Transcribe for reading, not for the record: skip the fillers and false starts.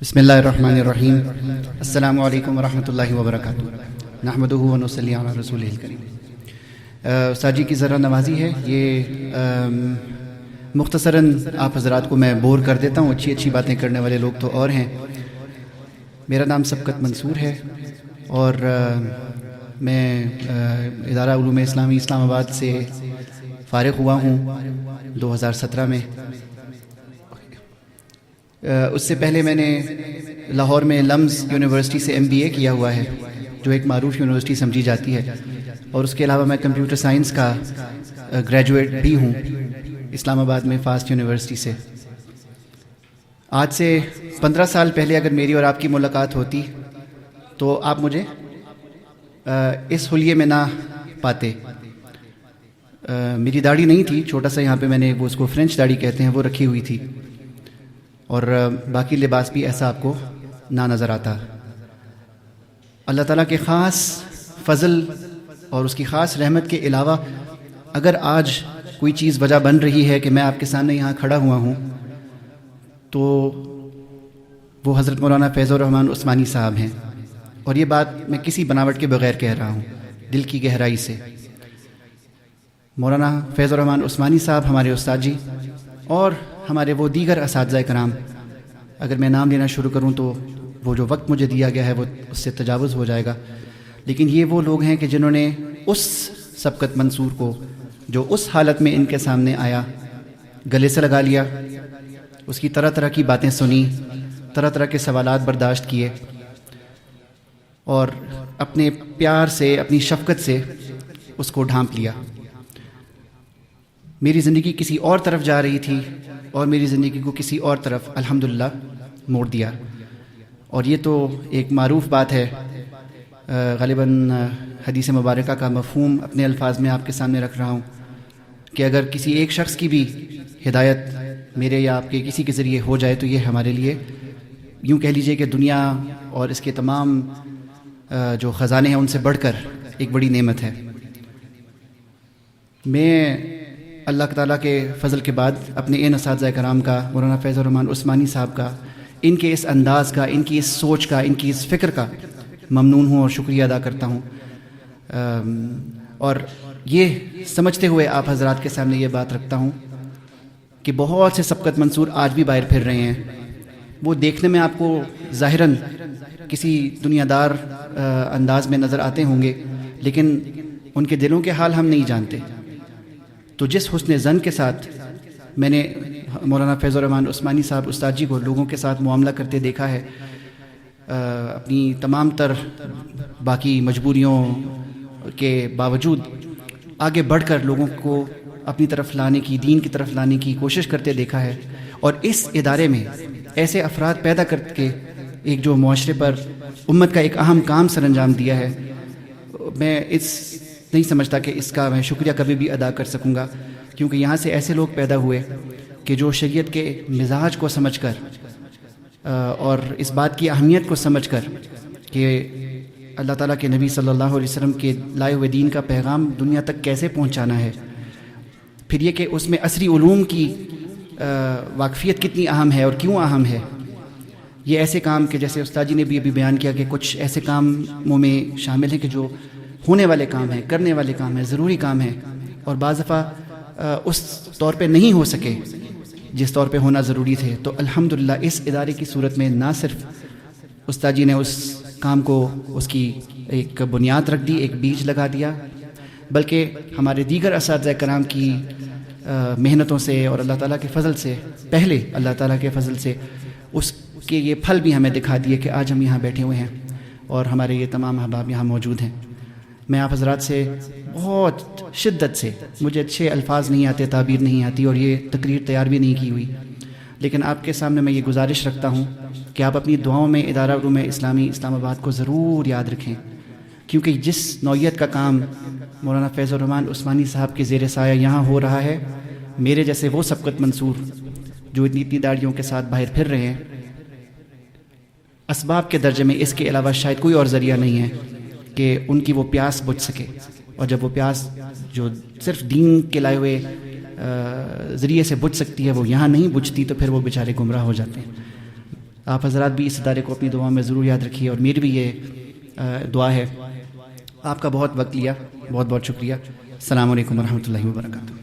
بسم اللہ الرحمن الرحیم۔ السلام علیکم ورحمۃ اللہ وبرکاتہ۔ نحمدہ و نصلی علی رسولہ الکریم۔ استاد جی کی ذرا نوازی ہے، یہ مختصراً آپ حضرات کو میں بور کر دیتا ہوں، اچھی باتیں کرنے والے لوگ تو اور ہیں۔ میرا نام سبقت منصور ہے اور میں ادارہ علوم اسلامی اسلام آباد سے فارغ ہوا ہوں 2017 میں۔ اس سے پہلے میں نے لاہور میں لمز یونیورسٹی سے MBA کیا ہوا ہے، جو ایک معروف یونیورسٹی سمجھی جاتی ہے، اور اس کے علاوہ میں کمپیوٹر سائنس کا گریجویٹ بھی ہوں اسلام آباد میں فاسٹ یونیورسٹی سے۔ آج سے 15 سال پہلے اگر میری اور آپ کی ملاقات ہوتی تو آپ مجھے اس حلیے میں نہ پاتے۔ میری داڑھی نہیں تھی، چھوٹا سا یہاں پہ میں نے وہ اس کو فرینچ داڑھی کہتے ہیں، وہ رکھی ہوئی تھی، اور باقی لباس بھی ایسا آپ کو نہ نظر آتا۔ اللہ تعالیٰ کے خاص فضل اور اس کی خاص رحمت کے علاوہ اگر آج کوئی چیز وجہ بن رہی ہے کہ میں آپ کے سامنے یہاں کھڑا ہوا ہوں تو وہ حضرت مولانا فیض الرحمن عثمانی صاحب ہیں، اور یہ بات میں کسی بناوٹ کے بغیر کہہ رہا ہوں، دل کی گہرائی سے۔ مولانا فیض الرحمن عثمانی صاحب ہمارے استاد جی اور ہمارے وہ دیگر اساتذہ کرام، اگر میں نام لینا شروع کروں تو وہ جو وقت مجھے دیا گیا ہے وہ اس سے تجاوز ہو جائے گا، لیکن یہ وہ لوگ ہیں کہ جنہوں نے اس سبقت منصور کو جو اس حالت میں ان کے سامنے آیا گلے سے لگا لیا، اس کی طرح طرح کی باتیں سنی، طرح طرح کے سوالات برداشت کیے، اور اپنے پیار سے اپنی شفقت سے اس کو ڈھانپ لیا۔ میری زندگی کسی اور طرف جا رہی تھی اور میری زندگی کو کسی اور طرف الحمدللہ موڑ دیا، اور یہ تو ایک معروف بات ہے۔ غالباً حدیث مبارکہ کا مفہوم اپنے الفاظ میں آپ کے سامنے رکھ رہا ہوں کہ اگر کسی ایک شخص کی بھی ہدایت میرے یا آپ کے کسی کے ذریعے ہو جائے تو یہ ہمارے لیے یوں کہہ لیجئے کہ دنیا اور اس کے تمام جو خزانے ہیں ان سے بڑھ کر ایک بڑی نعمت ہے۔ میں اللہ تعالیٰ کے فضل کے بعد اپنے ان اساتذہ کرام کا، مولانا فیض الرحمن عثمانی صاحب کا، ان کے اس انداز کا، ان کی اس سوچ کا، ان کی اس فکر کا ممنون ہوں اور شکریہ ادا کرتا ہوں، اور یہ سمجھتے ہوئے آپ حضرات کے سامنے یہ بات رکھتا ہوں کہ بہت سے سبقت منصور آج بھی باہر پھر رہے ہیں۔ وہ دیکھنے میں آپ کو ظاہراً کسی دنیا دار انداز میں نظر آتے ہوں گے، لیکن ان کے دلوں کے حال ہم نہیں جانتے۔ تو جس حسن ظن کے ساتھ میں نے مولانا فیض الرحمن عثمانی صاحب استاد جی کو لوگوں کے ساتھ معاملہ کرتے دیکھا ہے، اپنی تمام تر باقی مجبوریوں کے باوجود آگے بڑھ کر لوگوں کو اپنی طرف لانے کی، دین کی طرف لانے کی کوشش کرتے دیکھا ہے، اور اس ادارے میں ایسے افراد پیدا کر کے ایک جو معاشرے پر امت کا ایک اہم کام سر انجام دیا ہے، میں نہیں سمجھتا کہ اس کا میں شکریہ کبھی بھی ادا کر سکوں گا، کیونکہ یہاں سے ایسے لوگ پیدا ہوئے کہ جو شریعت کے مزاج کو سمجھ کر اور اس بات کی اہمیت کو سمجھ کر کہ اللہ تعالیٰ کے نبی صلی اللہ علیہ وسلم کے لائے ہوئے دین کا پیغام دنیا تک کیسے پہنچانا ہے، پھر یہ کہ اس میں عصری علوم کی واقفیت کتنی اہم ہے اور کیوں اہم ہے۔ یہ ایسے کام کہ جیسے استاد جی نے بھی ابھی بیان کیا کہ کچھ ایسے کاموں میں شامل ہیں کہ جو ہونے والے کام ہیں، کرنے والے کام ہیں، ضروری کام ہیں، اور بعض دفعہ اس طور پہ نہیں ہو سکے جس طور پہ ہونا ضروری تھے۔ تو الحمدللہ اس ادارے کی صورت میں نہ صرف استاد جی نے اس کام کو، اس کی ایک بنیاد رکھ دی، ایک بیج لگا دیا، بلکہ ہمارے دیگر اساتذہ کرام کی محنتوں سے اور اللہ تعالیٰ کے فضل سے، پہلے اللہ تعالیٰ کے فضل سے اس کے یہ پھل بھی ہمیں دکھا دیے کہ آج ہم یہاں بیٹھے ہوئے ہیں اور ہمارے یہ تمام احباب یہاں موجود ہیں۔ میں آپ حضرات سے بہت شدت سے، مجھے اچھے الفاظ نہیں آتے، تعبیر نہیں آتی، اور یہ تقریر تیار بھی نہیں کی ہوئی، لیکن آپ کے سامنے میں یہ گزارش رکھتا ہوں کہ آپ اپنی دعاؤں میں ادارہ علوم اسلامی اسلام آباد کو ضرور یاد رکھیں، کیونکہ جس نوعیت کا کام مولانا فیض الرحمن عثمانی صاحب کے زیر سایہ یہاں ہو رہا ہے، میرے جیسے وہ سبقت منصور جو اتنی داڑیوں کے ساتھ باہر پھر رہے ہیں، اسباب کے درجے میں اس کے علاوہ شاید کوئی اور ذریعہ نہیں ہے کہ ان کی وہ پیاس بجھ سکے، اور جب وہ پیاس جو صرف دین کے لائے ہوئے ذریعے سے بجھ سکتی ہے وہ یہاں نہیں بجھتی تو پھر وہ بیچارے گمراہ ہو جاتے ہیں۔ آپ حضرات بھی اس ادارے کو اپنی دعاؤں میں ضرور یاد رکھیے، اور میری بھی یہ دعا ہے۔ آپ کا بہت وقت لیا، بہت بہت شکریہ۔ السلام علیکم ورحمۃ اللہ وبرکاتہ۔